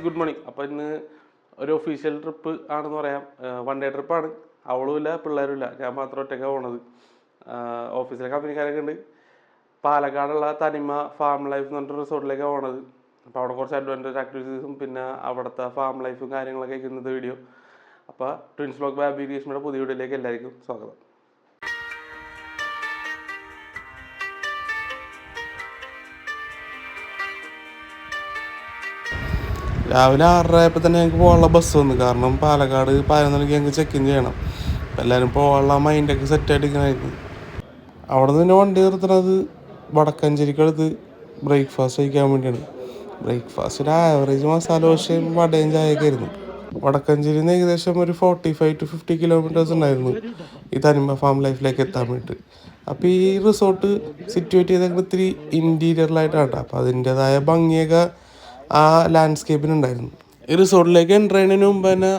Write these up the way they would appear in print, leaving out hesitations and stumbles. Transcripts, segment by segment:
Good morning. അപ്പോൾ ഇന്ന് ഒരു ഒഫീഷ്യൽ ട്രിപ്പ് ആണെന്ന് പറയാം. 1 ഡേ ട്രിപ്പാണ്. അവളുമില്ല പിള്ളേരുമില്ല, ഞാൻ മാത്രം ഒറ്റയ്ക്കാണ് പോണത്. ഓഫീസിലെ കമ്പനിക്കാരൊക്കെ ഉണ്ട്. പാലക്കാടുള്ള തനിമ ഫാം ലൈഫ് എന്ന് പറഞ്ഞിട്ട് റിസോർട്ടിലേക്കാണ് പോണത്. അപ്പോൾ അവിടെ കുറച്ച് അഡ്വഞ്ചർ ആക്ടിവിറ്റീസും പിന്നെ അവിടുത്തെ ഫാം ലൈഫും കാര്യങ്ങളൊക്കെ ഇന്നത്തെ വീഡിയോ. അപ്പോൾ ട്വിൻസ് വ്ലോഗ് ബൈ ഗ്രീഷ്മയുടെ പുതിയ വീഡിയോയിലേക്ക് എല്ലാവർക്കും സ്വാഗതം. രാവിലെ 6:30 ആയപ്പോൾ തന്നെ ഞങ്ങൾക്ക് പോകാനുള്ള ബസ് വന്നു. കാരണം പാലക്കാട് 11 മണിക്ക് ഞങ്ങൾക്ക് ചെക്ക് ഇൻ ചെയ്യണം. അപ്പോൾ എല്ലാവരും പോകാനുള്ള മൈൻഡൊക്കെ സെറ്റായിട്ട് ഇരിക്കണമായിരുന്നു. അവിടെ നിന്ന് വണ്ടി നിർത്തുന്നത് വടക്കഞ്ചേരിക്കടുത്ത് ബ്രേക്ക്ഫാസ്റ്റ് കഴിക്കാൻ വേണ്ടിയാണ്. ബ്രേക്ക്ഫാസ്റ്റിന് ആവറേജ് മസാല ദോശയും വടയും ചായയൊക്കെ ആയിരുന്നു. വടക്കഞ്ചേരിയിൽ നിന്ന് ഏകദേശം ഒരു 45 to 50 കിലോമീറ്റേഴ്സ് ഉണ്ടായിരുന്നു ഈ തനിമ ഫാം ലൈഫിലേക്ക് എത്താൻ വേണ്ടിയിട്ട്. അപ്പോൾ ഈ റിസോർട്ട് സിറ്റുവേറ്റ് ചെയ്തേക്കുന്നത് ഇത്തിരി ഇൻറ്റീരിയറിലായിട്ടാണ്. അപ്പോൾ അതിൻ്റേതായ ഭംഗിയൊക്കെ ആ ലാൻഡ്സ്കേപ്പിനുണ്ടായിരുന്നു. ഈ റിസോർട്ടിലേക്ക് എൻ്റർ ചെയ്യുന്നതിന് മുമ്പ് തന്നെ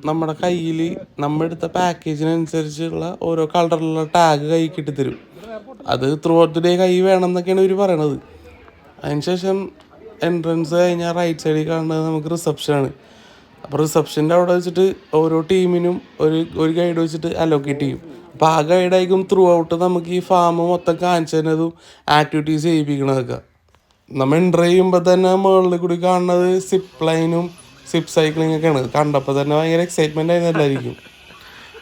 നമ്മുടെ കയ്യിൽ നമ്മളെടുത്ത പാക്കേജിനനുസരിച്ചുള്ള ഓരോ കളറിലുള്ള ടാഗ് കൈ കിട്ടിത്തരും. അത് ത്രൂ ഔട്ട് ദി ഡേ കൈ വേണം എന്നൊക്കെയാണ് ഇവർ പറയണത്. അതിനുശേഷം എൻട്രൻസ് കഴിഞ്ഞാൽ റൈറ്റ് സൈഡിൽ കാണുന്നത് നമുക്ക് റിസപ്ഷനാണ്. അപ്പോൾ റിസപ്ഷൻ്റെ അവിടെ വെച്ചിട്ട് ഓരോ ടീമിനും ഒരു ഗൈഡ് വെച്ചിട്ട് അലോക്കേറ്റ് ചെയ്യും. അപ്പോൾ ആ ഗൈഡായിരിക്കും ത്രൂ ഔട്ട് നമുക്ക് ഈ ഫാം മൊത്തം കാണിച്ചു തരുന്നതും ആക്ടിവിറ്റീസ് ചെയ്യിപ്പിക്കണതൊക്കെ. നമ്മൾ എൻ്റർ ചെയ്യുമ്പോൾ തന്നെ മുകളിൽ കൂടി കാണുന്നത് സിപ്പ് ലൈനും സിപ്പ് സൈക്ലിംഗ് ഒക്കെയാണ്. കണ്ടപ്പോൾ തന്നെ ഭയങ്കര എക്സൈറ്റ്മെൻ്റ് ആയിരുന്നല്ലായിരിക്കും.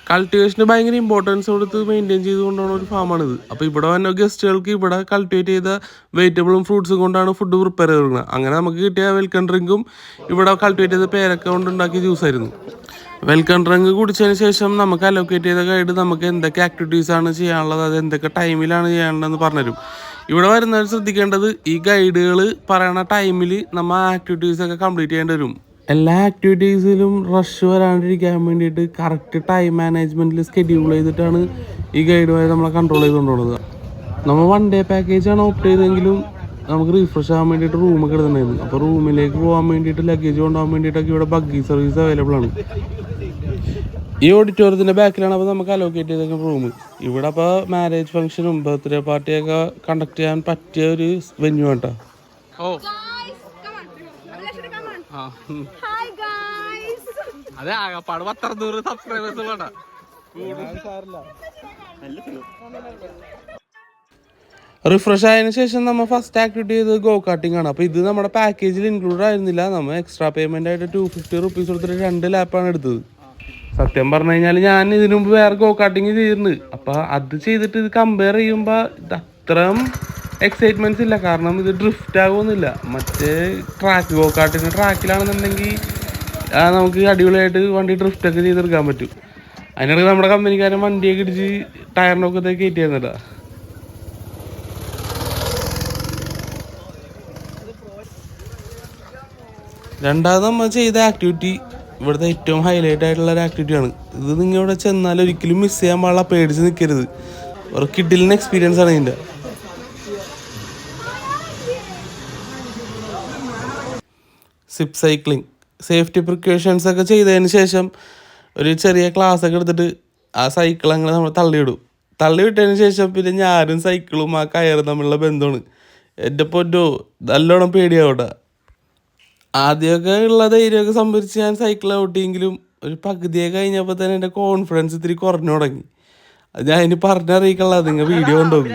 കൾട്ടിവേഷന് ഭയങ്കര ഇമ്പോർട്ടൻസ് കൊടുത്ത് മെയിൻറ്റെയിൻ ചെയ്തുകൊണ്ടാണ് ഒരു ഫാമാണിത്. അപ്പോൾ ഇവിടെ വന്ന ഗസ്റ്റുകൾക്ക് ഇവിടെ കൾട്ടിവേറ്റ് ചെയ്ത വെജിറ്റബിളും ഫ്രൂട്ട്സും കൊണ്ടാണ് ഫുഡ് പ്രിപ്പയർ ചെയ്തിരുന്നത്. അങ്ങനെ നമുക്ക് കിട്ടിയ വെൽക്കം ഡ്രിങ്കും ഇവിടെ കൾട്ടിവേറ്റ് ചെയ്ത പേരൊക്കെ കൊണ്ടുണ്ടാക്കിയ ജ്യൂസായിരുന്നു. വെൽക്കം ഡ്രിങ്ക് കുടിച്ചതിന് ശേഷം നമുക്ക് അലോക്കേറ്റ് ചെയ്ത ഗൈഡ് നമുക്ക് എന്തൊക്കെ ആക്ടിവിറ്റീസാണ് ചെയ്യാനുള്ളത്, അത് എന്തൊക്കെ ടൈമിലാണ് ചെയ്യാനുള്ളതെന്ന് പറഞ്ഞുതരും. ഇവിടെ വരുന്നവർ ശ്രദ്ധിക്കേണ്ടത് ഈ ഗൈഡുകൾ പറയുന്ന ടൈമിൽ നമ്മൾ ആക്ടിവിറ്റീസൊക്കെ കംപ്ലീറ്റ് ചെയ്യേണ്ടി വരും. എല്ലാ ആക്ടിവിറ്റീസിലും റഷ് വരാണ്ടിരിക്കാൻ വേണ്ടിയിട്ട് കറക്റ്റ് ടൈം മാനേജ്മെൻറ്റിൽ സ്കെഡ്യൂൾ ചെയ്തിട്ടാണ് ഈ ഗൈഡുമായി നമ്മളെ കൺട്രോൾ ചെയ്തുകൊണ്ടുള്ളത്. നമ്മൾ 1 ഡേ പാക്കേജാണ് ഓപ്റ്റ് ചെയ്തെങ്കിലും നമുക്ക് റീഫ്രഷ് ആകാൻ വേണ്ടിയിട്ട് റൂമൊക്കെ എടുത്തിട്ടുണ്ടായിരുന്നു. അപ്പോൾ റൂമിലേക്ക് പോകാൻ വേണ്ടിയിട്ട് ലഗേജ് കൊണ്ടുപോകാൻ വേണ്ടിയിട്ടൊക്കെ ഇവിടെ ബഗ്ഗി സർവീസ് അവൈലബിൾ ആണ്. ഈ ഓഡിറ്റോറിയത്തിൻ്റെ ബാക്കിലാണ് അപ്പോൾ നമുക്ക് അലോക്കേറ്റ് ചെയ്തേക്കുന്ന റൂം. ഇവിടെ അപ്പോൾ മാരേജ് ഫംഗ്ഷനും ബർത്ത്ഡേ പാർട്ടിയൊക്കെ കണ്ടക്ട് ചെയ്യാൻ പറ്റിയ ഒരു വെന്യൂ കേട്ടോ. അതെ ആകപ്പാട് 100 സബ്സ്ക്രൈബേഴ്സ് വേണ്ട. റിഫ്രഷ് ആയതിനു ശേഷം നമ്മൾ ഫസ്റ്റ് ആക്ടിവിറ്റി ചെയ്തത് ഗോ കാർട്ടിംഗ് ആണ്. അപ്പോൾ ഇത് നമ്മുടെ പാക്കേജിൽ ഇൻക്ലൂഡ് ആയിരുന്നില്ല. നമ്മൾ എക്സ്ട്രാ പേയ്മെൻ്റ് ആയിട്ട് 250 rupees കൊടുത്തിട്ട് 2 ലാപ്പാണ് എടുത്തത്. സത്യം പറഞ്ഞു കഴിഞ്ഞാൽ ഞാൻ ഇതിനു മുമ്പ് വേറെ ഗോ കാർട്ടിങ് ചെയ്തിട്ടുണ്ട്. അപ്പോൾ അത് ചെയ്തിട്ട് ഇത് കമ്പയർ ചെയ്യുമ്പോൾ ഇത് അത്രയും എക്സൈറ്റ്മെൻറ്റ്സ് ഇല്ല. കാരണം ഇത് ഡ്രിഫ്റ്റ് ആകുമൊന്നുമില്ല. മറ്റേ ട്രാക്ക് ഗോ കാർട്ടിങ് ട്രാക്കിലാണെന്നുണ്ടെങ്കിൽ നമുക്ക് അടിപൊളിയായിട്ട് വണ്ടി ഡ്രിഫ്റ്റൊക്കെ ചെയ്തെടുക്കാൻ പറ്റും. അതിനിടയ്ക്ക് നമ്മുടെ കമ്പനിക്കാരൻ വണ്ടിയൊക്കെ ഇടിച്ച് ടയറിനൊക്കെ കയറ്റിയായിരുന്നില്ല. രണ്ടാമത് നമ്മൾ ചെയ്ത ആക്ടിവിറ്റി ഇവിടുത്തെ ഏറ്റവും ഹൈലൈറ്റ് ആയിട്ടുള്ള ഒരു ആക്ടിവിറ്റിയാണ്. ഇത് നിങ്ങൾ ഇവിടെ ചെന്നാൽ ഒരിക്കലും മിസ് ചെയ്യാൻ പാടില്ല, പേടിച്ച് നിൽക്കരുത്. ഒരു കിഡിലിന് എക്സ്പീരിയൻസ് ആണ് ഇതിൻ്റെ. സിപ്പ് സൈക്ലിംഗ് സേഫ്റ്റി പ്രിക്കോഷൻസ് ഒക്കെ ചെയ്തതിന് ശേഷം ഒരു ചെറിയ ക്ലാസ് ഒക്കെ എടുത്തിട്ട് ആ സൈക്കിൾ അങ്ങനെ നമ്മൾ തള്ളിവിട്ടതിന് ശേഷം പിന്നെ ഞാനും സൈക്കിളും ആ കയറും തമ്മിലുള്ള ബന്ധമാണ്. എൻ്റെ പൊന്നോ നല്ലോണം പേടിയാവട്ടെ. ആദ്യമൊക്കെ ഉള്ള ധൈര്യമൊക്കെ സംഭരിച്ച് ഞാൻ സൈക്കിൾ ഔട്ടിയെങ്കിലും ഒരു പകുതിയൊക്കെ കഴിഞ്ഞപ്പോൾ തന്നെ എൻ്റെ കോൺഫിഡൻസ് ഇത്തിരി കുറഞ്ഞു തുടങ്ങി. അത് ഞാൻ ഇനി പറഞ്ഞറിയിക്കല്ല, നിങ്ങൾ വീഡിയോ കൊണ്ടുപോകും.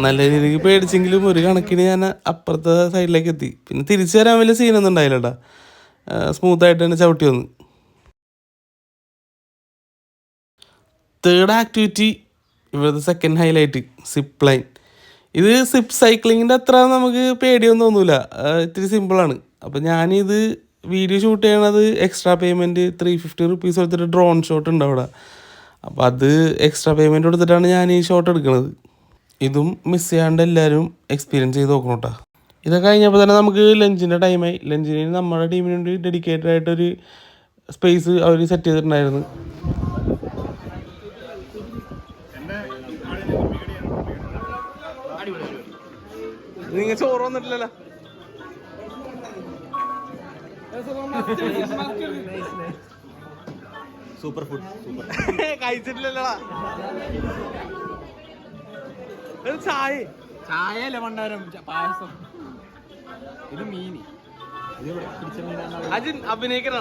നല്ല രീതിക്ക് പേടിച്ചെങ്കിലും ഒരു കണക്കിന് ഞാൻ അപ്പുറത്തെ സൈഡിലേക്ക് എത്തി. പിന്നെ തിരിച്ചു വരാൻ വലിയ സീനൊന്നും ഉണ്ടായില്ലട്ടാ, സ്മൂത്തായിട്ട് തന്നെ ചവിട്ടി വന്നു. തേർഡ് ആക്ടിവിറ്റി ഇവിടുത്തെ സെക്കൻഡ് ഹൈലൈറ്റ് സിപ്പ് ലൈൻ. ഇത് സിപ്പ് സൈക്ലിങ്ങിൻ്റെ അത്ര നമുക്ക് പേടിയൊന്നും തോന്നില്ല, ഇത്തിരി സിമ്പിളാണ്. അപ്പോൾ ഞാനിത് വീഡിയോ ഷൂട്ട് ചെയ്യണത് എക്സ്ട്രാ പേയ്മെൻറ്റ് 350 rupees കൊടുത്തിട്ട് ഡ്രോൺ ഷോട്ട് ഉണ്ട് അവിടെ. അപ്പോൾ അത് എക്സ്ട്രാ പേയ്മെൻറ്റ് കൊടുത്തിട്ടാണ് ഞാൻ ഈ ഷോട്ട് എടുക്കുന്നത്. ഇതും മിസ് ചെയ്യാണ്ട് എല്ലാവരും എക്സ്പീരിയൻസ് ചെയ്ത് നോക്കണം കേട്ടോ. ഇതൊക്കെ കഴിഞ്ഞപ്പോൾ തന്നെ നമുക്ക് ലഞ്ചിൻ്റെ ടൈമായി. ലഞ്ചിന് നമ്മുടെ ടീമിന് വേണ്ടി ഡെഡിക്കേറ്റഡ് ആയിട്ടൊരു സ്പേസ് അവർ സെറ്റ് ചെയ്തിട്ടുണ്ടായിരുന്നു. നിങ്ങൾ ചോറ് വന്നിട്ടില്ലല്ലോ. സൂപ്പർ ഫുഡ് കഴിച്ചിട്ടില്ലല്ലോടാ. ചായയല്ല മണ്ടാരം, പായസം. ഇത് മീന് അജിൻ അഭിനയിക്കണ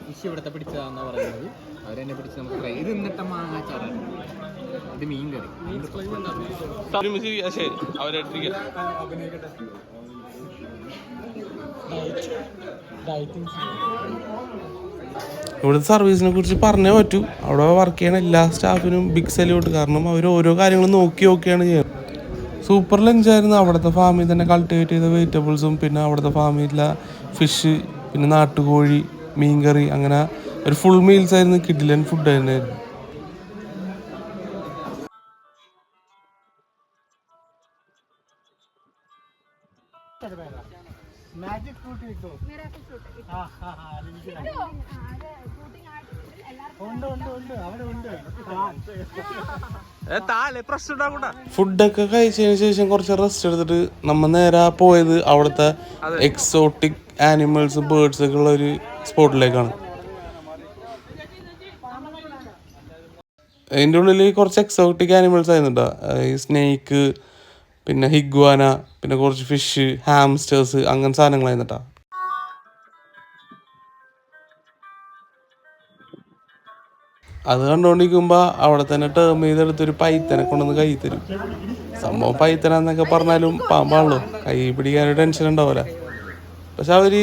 ഫിഷ് ഇവിടുത്തെ പിടിച്ചതാണെന്നാ പറയുന്നത്. അവരെന്നെ പിടിച്ച് നമുക്ക് ട്രൈ. ഇത് ഇന്നത്തെ മാങ്ങാച്ചാറാണ്. ഇത് മീൻ കറി. ഇവിടുത്തെ സർവീസിനെ കുറിച്ച് പറഞ്ഞേ പറ്റൂ. അവിടെ വർക്ക് ചെയ്യണ എല്ലാ സ്റ്റാഫിനും ബിഗ് സല്യൂട്ട്. കാരണം അവർ ഓരോ കാര്യങ്ങളും നോക്കിയാണ് ചെയ്യുന്നത്. സൂപ്പർ ലഞ്ചായിരുന്നു. അവിടുത്തെ ഫാമിൽ തന്നെ കൾട്ടിവേറ്റ് ചെയ്ത വെജിറ്റബിൾസും പിന്നെ അവിടുത്തെ ഫാമിലെ ഫിഷ്, പിന്നെ നാട്ടുകോഴി, മീൻകറി, അങ്ങനെ ഒരു ഫുൾ മീൽസ് ആയിരുന്നു. കിഡിലൻ ഫുഡ് തന്നെയായിരുന്നു. ഫുഡൊക്കെ കഴിച്ചതിന് ശേഷം കുറച്ച് റെസ്റ്റ് എടുത്തിട്ട് നമ്മൾ നേരെ പോയത് അവിടുത്തെ എക്സോട്ടിക് ആനിമൽസ്, ബേർഡ്സ് ഒക്കെ ഉള്ള ഒരു സ്പോട്ടിലേക്കാണ്. അതിൻ്റെ ഉള്ളിൽ കുറച്ച് എക്സോട്ടിക് ആനിമൽസ് ആയിരുന്നു കേട്ടോ. ഈ സ്നേക്ക്, പിന്നെ ഹിഗ്വാന, പിന്നെ കുറച്ച് ഫിഷ്, ഹാംസ്റ്റേഴ്സ്, അങ്ങനെ സാധനങ്ങളായിരുന്നു കേട്ടോ. അത് കണ്ടുകൊണ്ടിരിക്കുമ്പോൾ അവിടെ തന്നെ ടേം ചെയ്തെടുത്തൊരു പൈത്തനെ കൊണ്ടുവന്ന് കൈ തരും. സംഭവം പൈത്തനാന്നൊക്കെ പറഞ്ഞാലും പാമ്പാണല്ലോ, കൈ പിടിക്കാനൊരു ടെൻഷൻ ഉണ്ടാവില്ല. പക്ഷെ അവർ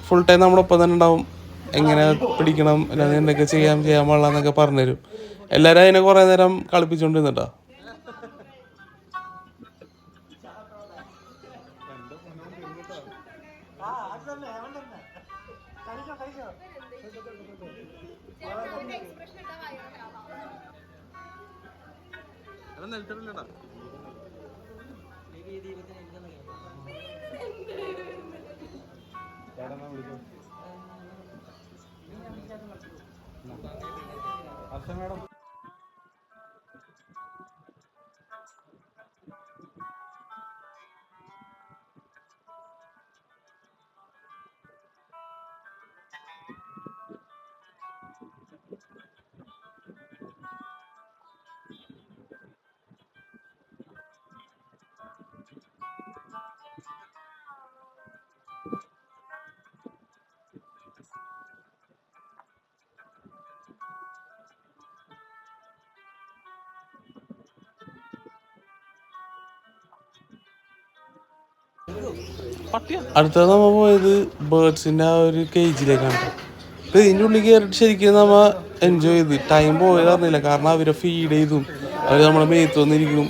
ഫുൾ ടൈം നമ്മുടെ ഒപ്പം തന്നെ ഉണ്ടാവും. എങ്ങനെ പിടിക്കണം, അല്ലാതെ എന്തൊക്കെ ചെയ്യാൻ പാടില്ല എന്നൊക്കെ പറഞ്ഞുതരും. എല്ലാവരും അതിനെ കുറേ നേരം കളിപ്പിച്ചുകൊണ്ടിരുന്നിട്ടാ. അടുത്തത് നമ്മൾ പോയത് ബേർഡ്സിൻ്റെ ആ ഒരു കേജിലേക്കാണ്. അപ്പോൾ ഇതിൻ്റെ ഉള്ളിൽ കയറിയിട്ട് ശരിക്കും നമ്മൾ എൻജോയ് ചെയ്ത് ടൈം പോയത് അറിഞ്ഞില്ല. കാരണം അവരെ ഫീഡ് ചെയ്തും അവർ നമ്മളെ മേത്ത് വന്നിരിക്കും,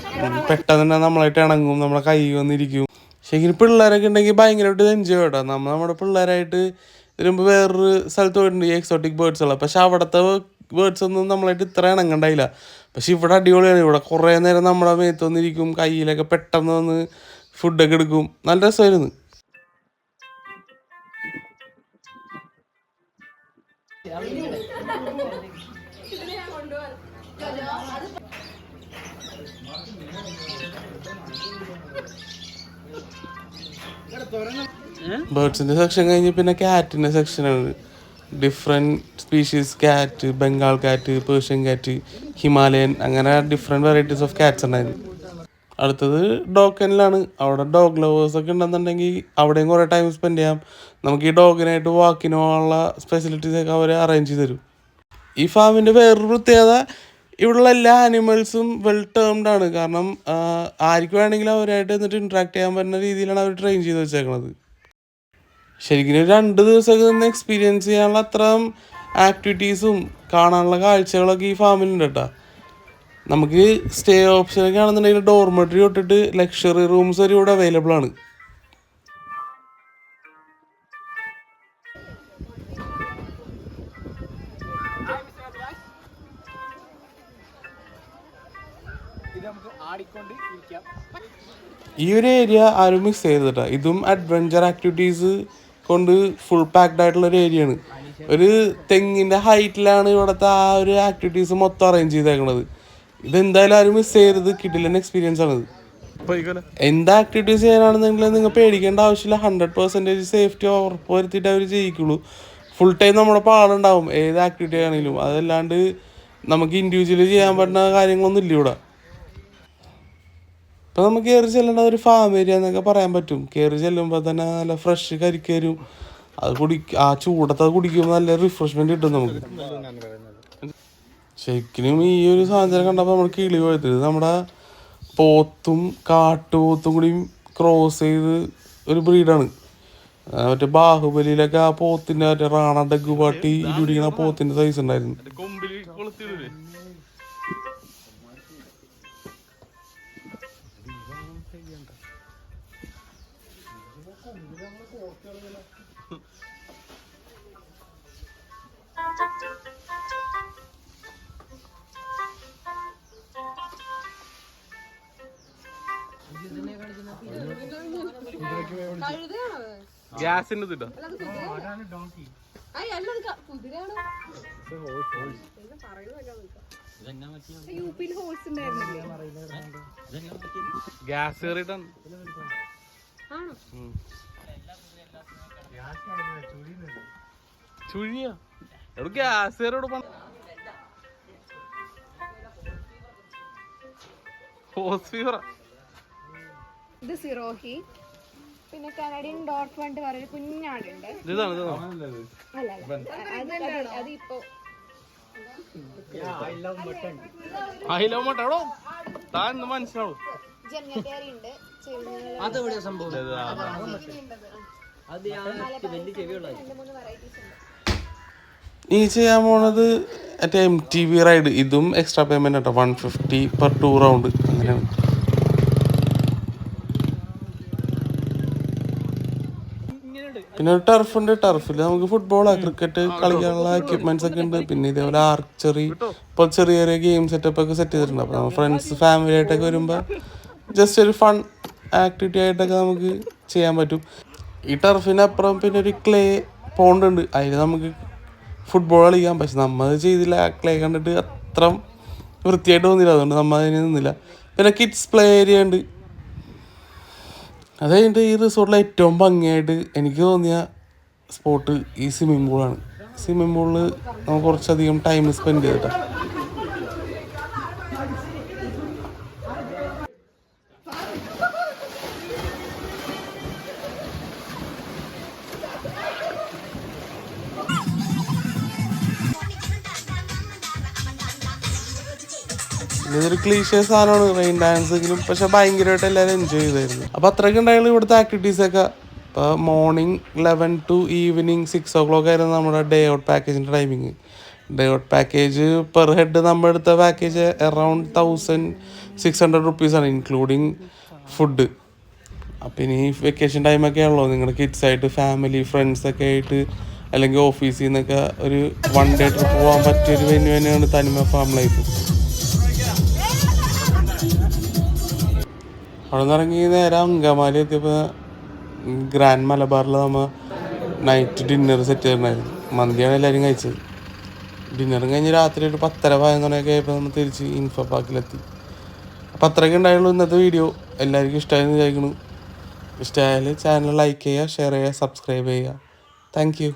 പെട്ടെന്ന് തന്നെ നമ്മളായിട്ട് ഇണങ്ങും, നമ്മളെ കൈ വന്നിരിക്കും. ശരിക്കും പിള്ളേരൊക്കെ ഉണ്ടെങ്കിൽ ഭയങ്കരമായിട്ട് എൻജോയ് ചെയ്യട്ടോ. നമ്മുടെ പിള്ളേരായിട്ട് ഇതിനുമ്പോൾ വേറൊരു സ്ഥലത്ത് പോയിട്ടുണ്ട്, ഈ എക്സോട്ടിക് ബേർഡ്സ് ഉള്ള. പക്ഷെ അവിടുത്തെ ബേർഡ്സ് ഒന്നും നമ്മളായിട്ട് ഇത്ര ഇണങ്ങണ്ടായില്ല. പക്ഷെ ഇവിടെ അടിപൊളിയാണ്. ഇവിടെ കുറേ നേരം നമ്മുടെ മേത്ത് വന്നിരിക്കും, കയ്യിലൊക്കെ പെട്ടെന്ന് വന്ന് ഫുഡൊക്കെ എടുക്കും. നല്ല രസമായിരുന്നു. ബേർഡ്സിൻ്റെ സെക്ഷൻ കഴിഞ്ഞ് പിന്നെ ക്യാറ്റിൻ്റെ സെക്ഷനാണ്. Different species cat, Bengal cat, Persian cat, Himalayan, അങ്ങനെ ഡിഫറെൻറ്റ് വെറൈറ്റീസ് ഓഫ് ക്യാറ്റ്സ് ഉണ്ടായിരുന്നു. അടുത്തത് ഡോഗ് കെന്നലാണ്. അവിടെ ഡോഗ് ലവേഴ്സൊക്കെ ഉണ്ടെന്നുണ്ടെങ്കിൽ അവിടെയും കുറേ ടൈം സ്പെൻഡ് ചെയ്യാം. നമുക്ക് ഈ ഡോഗിനായിട്ട് വാക്കിനുള്ള ഫെസിലിറ്റീസൊക്കെ അവർ അറേഞ്ച് ചെയ്ത് തരും. ഈ ഫാമിൻ്റെ വേറൊരു പ്രത്യേകത, ഇവിടെയുള്ള എല്ലാ ആനിമൽസും വെൽ ടേംഡ് ആണ്. കാരണം ആർക്ക് വേണമെങ്കിലും അവരായിട്ട് എന്നിട്ട് ഇൻട്രാക്ട് ചെയ്യാൻ പറ്റുന്ന രീതിയിലാണ് അവർ ട്രെയിൻ ചെയ്ത് വെച്ചേക്കുന്നത്. ശരിക്കും 2 ദിവസമൊക്കെ നിന്ന് എക്സ്പീരിയൻസ് ചെയ്യാനുള്ള അത്രയും ആക്ടിവിറ്റീസും കാണാനുള്ള കാഴ്ചകളൊക്കെ ഈ ഫാമിലുണ്ട് കേട്ടോ. നമുക്ക് സ്റ്റേ ഓപ്ഷനൊക്കെ ആണെന്നുണ്ടെങ്കിൽ ഡോർമെട്രി തൊട്ടിട്ട് ലക്ഷറി റൂംസ് വരെ ഇവിടെ അവൈലബിൾ ആണ്. ഈ ഒരു ഏരിയ ആരും മിസ് ചെയ്തിട്ടാ. ഇതും അഡ്വഞ്ചർ ആക്ടിവിറ്റീസ് കൊണ്ട് ഫുൾ പാക്ഡ് ആയിട്ടുള്ള ഒരു ഏരിയ ആണ്. ഒരു തെങ്ങിൻ്റെ ഹൈറ്റിലാണ് ഇവിടുത്തെ ആ ഒരു ആക്ടിവിറ്റീസ് മൊത്തം അറേഞ്ച് ചെയ്തേക്കണത്. ഇതെന്തായാലും ആരും മിസ് ചെയ്യരുത്. കിടിലൻ എക്സ്പീരിയൻസ് ആണിത്. എന്ത് ആക്ടിവിറ്റീസ് ചെയ്യാനാണെന്നെങ്കിലും നിങ്ങൾ പേടിക്കേണ്ട ആവശ്യമില്ല. 100% സേഫ്റ്റി ഉറപ്പ് വരുത്തിയിട്ട് അവർ ചെയ്യിക്കുള്ളൂ. ഫുൾ ടൈം നമ്മുടെ പാടുണ്ടാവും ഏത് ആക്ടിവിറ്റി ആണെങ്കിലും. അതല്ലാണ്ട് നമുക്ക് ഇൻഡിവിജ്വലി ചെയ്യാൻ പറ്റുന്ന കാര്യങ്ങളൊന്നും ഇല്ല ഇവിടെ. ഇപ്പം നമുക്ക് കയറി ചെല്ലേണ്ട ഒരു ഫാം ഏരിയ എന്നൊക്കെ പറയാൻ പറ്റും. കയറി ചെല്ലുമ്പോൾ തന്നെ നല്ല ഫ്രഷ് കരിക്കരും അത് ആ ചൂടത്ത് അത് കുടിക്കുമ്പോൾ നല്ല റിഫ്രഷ്മെൻറ്റ് കിട്ടും നമുക്ക്. ശരിക്കും ഈ ഒരു സാഹചര്യം കണ്ടപ്പോൾ നമ്മൾ കിളി പോയത്. നമ്മുടെ പോത്തും കാട്ടുപോത്തും കൂടി ക്രോസ് ചെയ്ത് ഒരു ബ്രീഡാണ്. മറ്റേ ബാഹുബലിയിലൊക്കെ ആ പോത്തിൻ്റെ മറ്റേ റാണ ഡഗ്ഗുപാട്ടി ഇടിക്കുന്ന പോത്തിൻ്റെ സൈസ് ഉണ്ടായിരുന്നു. ഗ്യാസിന്റെ ഗ്യാസ് കയറിയിട്ടാണ്. ചുഴിയാ എവിടെ ഗ്യാസ് കയറി ഹോസ് ഫീവറാ. ഇത് സിറോഹി, പിന്നെ കനഡിയൻ ഡോട്ട് ഫണ്ട് പറയുന്ന കുഞ്ഞാടുണ്ട്. അതിപ്പോ മനസ്സിലാവും. ഈ ചെയ്യാൻ പോണത് മറ്റേ MTV റൈഡ്. ഇതും എക്സ്ട്രാ പേയ്മെന്റ് കേട്ടോ. 150 per 2 റൗണ്ട് അങ്ങനെയാണ്. പിന്നെ ഒരു ടർഫുണ്ട്. ടർഫിൽ നമുക്ക് ഫുട്ബോളോ ക്രിക്കറ്റ് കളിക്കാനുള്ള എക്യുപ്മെന്റ്സ് ഒക്കെ ഉണ്ട്. പിന്നെ ഇതേപോലെ ആർച്ചറി ഇപ്പോൾ ചെറിയ ചെറിയ ഗെയിം സെറ്റപ്പ് ഒക്കെ സെറ്റ് ചെയ്തിട്ടുണ്ട്. അപ്പോൾ നമ്മൾ ഫ്രണ്ട്സ് ഫാമിലി ആയിട്ടൊക്കെ വരുമ്പോൾ ജസ്റ്റ് ഒരു ഫൺ ആക്ടിവിറ്റി ആയിട്ടൊക്കെ നമുക്ക് ചെയ്യാൻ പറ്റും. ഈ ടർഫിനപ്പുറം പിന്നെ ഒരു ക്ലേ പോണ്ട് ഉണ്ട്. അതിൽ നമുക്ക് ഫുട്ബോൾ കളിക്കാം. പക്ഷെ നമ്മൾ അത് ചെയ്തില്ല. ക്ലേ കണ്ടിട്ട് അത്ര വൃത്തിയായിട്ട് തോന്നില്ല. അതുകൊണ്ട് നമ്മൾ അതിന് നിന്നില്ല. പിന്നെ കിഡ്സ് പ്ലേ ഏരിയ ഉണ്ട്. അത് കഴിഞ്ഞിട്ട് ഈ റിസോർട്ടിൽ ഏറ്റവും ഭംഗിയായിട്ട് എനിക്ക് തോന്നിയ സ്പോട്ട് ഈ സ്വിമ്മിംഗ് പൂളാണ്. സ്വിമ്മിംഗ് പൂളിൽ നമുക്ക് കുറച്ചധികം ടൈം സ്പെൻഡ് ചെയ്തിട്ടാണ്. ഇതൊരു ക്ലീഷേ സാധനമാണ് റെയിൻ ഡാൻസെങ്കിലും. പക്ഷെ ഭയങ്കരമായിട്ട് എല്ലാവരും എൻജോയ് ചെയ്തായിരുന്നു. അപ്പോൾ അത്രയ്ക്ക് ഉണ്ടായിരുന്നു ഇവിടുത്തെ ആക്ടിവിറ്റീസൊക്കെ. ഇപ്പോൾ മോർണിംഗ് 11 to ഈവനിങ് 6 o'clock ആയിരുന്നു നമ്മുടെ ഡേ ഔട്ട് പാക്കേജിൻ്റെ timing. Day out package per head നമ്മൾ എടുത്ത package around 1600 rupees including food. അപ്പം ഇനി വെക്കേഷൻ ടൈമൊക്കെ ആണല്ലോ, നിങ്ങളുടെ കിഡ്സായിട്ട് ഫാമിലി ഫ്രണ്ട്സൊക്കെ ആയിട്ട് അല്ലെങ്കിൽ ഓഫീസിൽ നിന്നൊക്കെ ഒരു 1 day ട്രിപ്പ് പോകാൻ പറ്റിയൊരു വെന്യൂ തന്നെയാണ് തനിമ ഫാം ലൈഫ്. അവിടെ നിന്ന് ഇറങ്ങി നേരെ അങ്കമാലി എത്തിയപ്പോൾ ഗ്രാൻഡ് മലബാറിൽ നമ്മൾ നൈറ്റ് ഡിന്നർ സെറ്റ് ചെയ്തിട്ടുണ്ടായിരുന്നു. മന്തിയാണ് എല്ലാവരും കഴിച്ചത്. ഡിന്നറും കഴിഞ്ഞ് രാത്രി ഒരു 10:30-11 ആയപ്പോൾ നമ്മൾ തിരിച്ച് ഇൻഫോ പാർക്കിലെത്തി. അപ്പോൾ അത്രയൊക്കെ ഉണ്ടായുള്ളൂ ഇന്നത്തെ വീഡിയോ. എല്ലാവർക്കും ഇഷ്ടമായെന്ന് വിചാരിക്കുന്നു. ഇഷ്ടമായാൽ ചാനൽ ലൈക്ക് ചെയ്യുക, ഷെയർ ചെയ്യുക, സബ്സ്ക്രൈബ് ചെയ്യുക. Thank you.